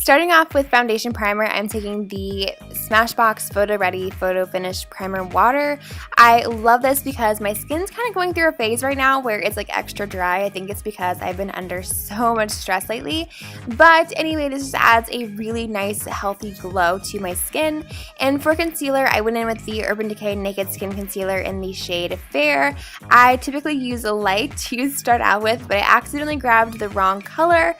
Starting off with foundation primer, I'm taking the Smashbox Photo Ready Photo Finish Primer Water. I love this because my skin's kind of going through a phase right now where it's like extra dry. I think it's because I've been under so much stress lately. But anyway, this just adds a really nice, healthy glow to my skin. And for concealer, I went in with the Urban Decay Naked Skin Concealer in the shade Fair. I typically use a light to start out with, but I accidentally grabbed the wrong color.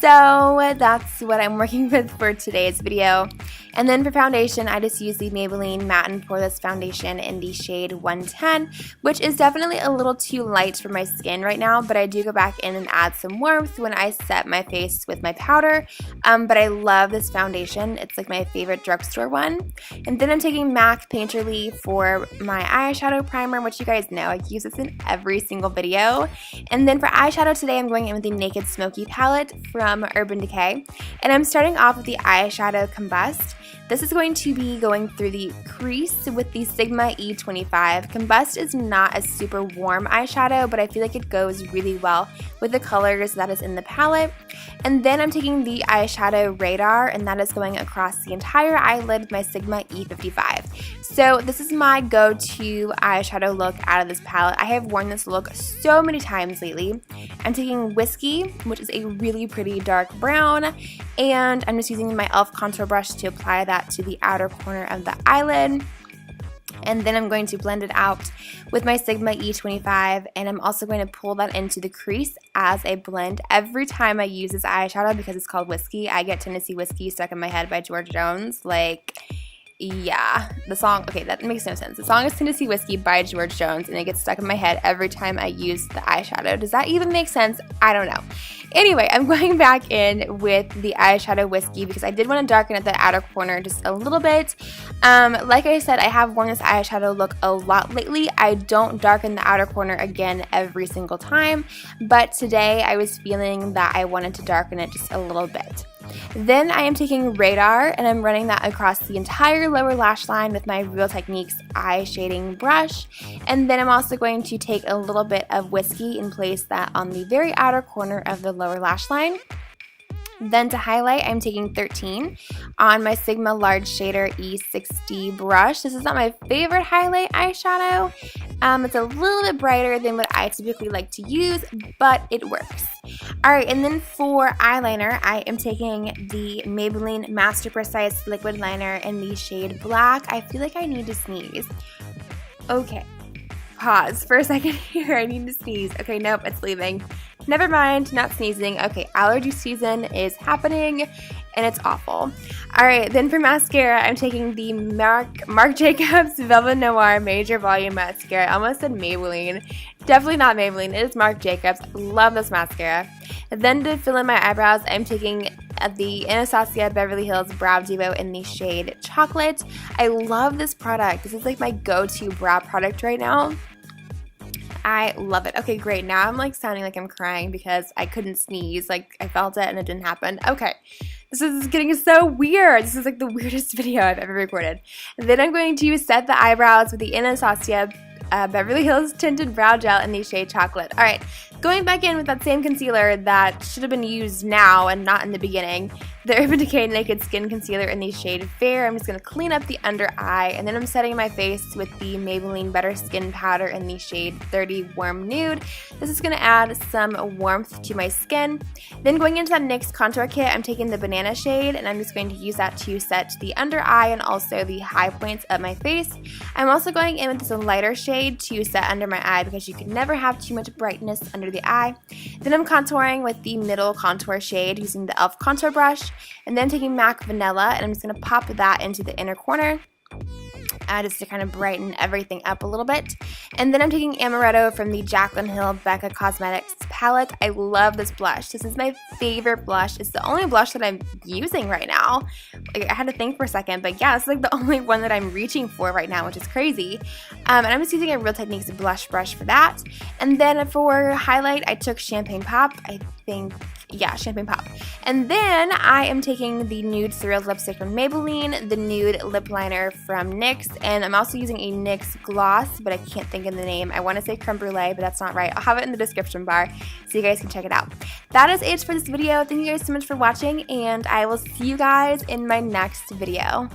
So that's what I'm working with for today's video. And then for foundation, I just use the Maybelline Matte and Poreless Foundation in the shade 110, which is definitely a little too light for my skin right now, but I do go back in and add some warmth when I set my face with my powder. But I love this foundation. It's like my favorite drugstore one. And then I'm taking MAC Painterly for my eyeshadow primer, which you guys know I use this in every single video. And then for eyeshadow today, I'm going in with the Naked Smoky palette from Urban Decay. And I'm starting off with the eyeshadow Combust. This is going to be going through the crease with the Sigma E25. Combust is not a super warm eyeshadow, but I feel like it goes really well with the colors that is in the palette. And then I'm taking the eyeshadow Radar, and that is going across the entire eyelid with my Sigma E55. So this is my go-to eyeshadow look out of this palette. I have worn this look so many times lately. I'm taking Whiskey, which is a really pretty dark brown, and I'm just using my e.l.f. contour brush to apply that to the outer corner of the eyelid. And then I'm going to blend it out with my Sigma E25, and I'm also going to pull that into the crease as a blend every time I use this eyeshadow because it's called Whiskey. I get Tennessee Whiskey stuck in my head by George Jones. Like, yeah, the song, okay, that makes no sense. The song is Tennessee Whiskey by George Jones, and it gets stuck in my head every time I use the eyeshadow. Does that even make sense? I don't know. Anyway, I'm going back in with the eyeshadow Whiskey because I did want to darken at the outer corner just a little bit. Like I said, I have worn this eyeshadow look a lot lately. I don't darken the outer corner again every single time, but today I was feeling that I wanted to darken it just a little bit. Then I am taking Radar, and I'm running that across the entire lower lash line with my Real Techniques eye shading brush. And then I'm also going to take a little bit of Whiskey and place that on the very outer corner of the lower lash line. Then to highlight, I'm taking 13 on my Sigma Large Shader E60 brush. This is not my favorite highlight eyeshadow. It's a little bit brighter than what I typically like to use, but it works. Alright, and then for eyeliner, I am taking the Maybelline Master Precise Liquid Liner in the shade Black. I feel like I need to sneeze. Okay, pause for a second here. I need to sneeze. Okay, nope, it's leaving. Never mind, not sneezing. Okay, allergy season is happening, and it's awful. Alright, then for mascara, I'm taking the Marc Jacobs Velvet Noir Major Volume Mascara. I almost said Maybelline. Definitely not Maybelline. It is Marc Jacobs. Love this mascara. Then to fill in my eyebrows, I'm taking the Anastasia Beverly Hills Brow Duo in the shade Chocolate. I love this product. This is like my go-to brow product right now. I love it. Okay, great. Now I'm like sounding like I'm crying because I couldn't sneeze. Like I felt it and it didn't happen. Okay. This is getting so weird. This is like the weirdest video I've ever recorded. And then I'm going to set the eyebrows with the Anastasia Beverly Hills Tinted Brow Gel in the shade Chocolate. Alright, going back in with that same concealer that should have been used now and not in the beginning, the Urban Decay Naked Skin Concealer in the shade Fair. I'm just going to clean up the under eye, and then I'm setting my face with the Maybelline Better Skin Powder in the shade 30 Warm Nude. This is going to add some warmth to my skin. Then going into that NYX Contour Kit, I'm taking the Banana shade, and I'm just going to use that to set the under eye and also the high points of my face. I'm also going in with this lighter shade to set under my eye because you can never have too much brightness under the eye. Then I'm contouring with the middle contour shade using the e.l.f. contour brush, and then taking MAC Vanilla, and I'm just going to pop that into the inner corner just to kind of brighten everything up a little bit. And then I'm taking Amoretto from the Jaclyn Hill Becca Cosmetics palette. I love this blush. This is my favorite blush. It's the only blush that I'm using right now. Like, I had to think for a second, but yeah, it's like the only one that I'm reaching for right now, which is crazy. And I'm just using a Real Techniques blush brush for that. And then for highlight, I took Champagne Pop. I think, yeah, champagne pop. And then I am taking the Nude Thrill lipstick from Maybelline, the Nude lip liner from NYX, and I'm also using a NYX gloss, but I can't think of the name. I want to say creme brulee, but that's not right. I'll have it in the description bar so you guys can check it out. That is it for this video. Thank you guys so much for watching, and I will see you guys in my next video.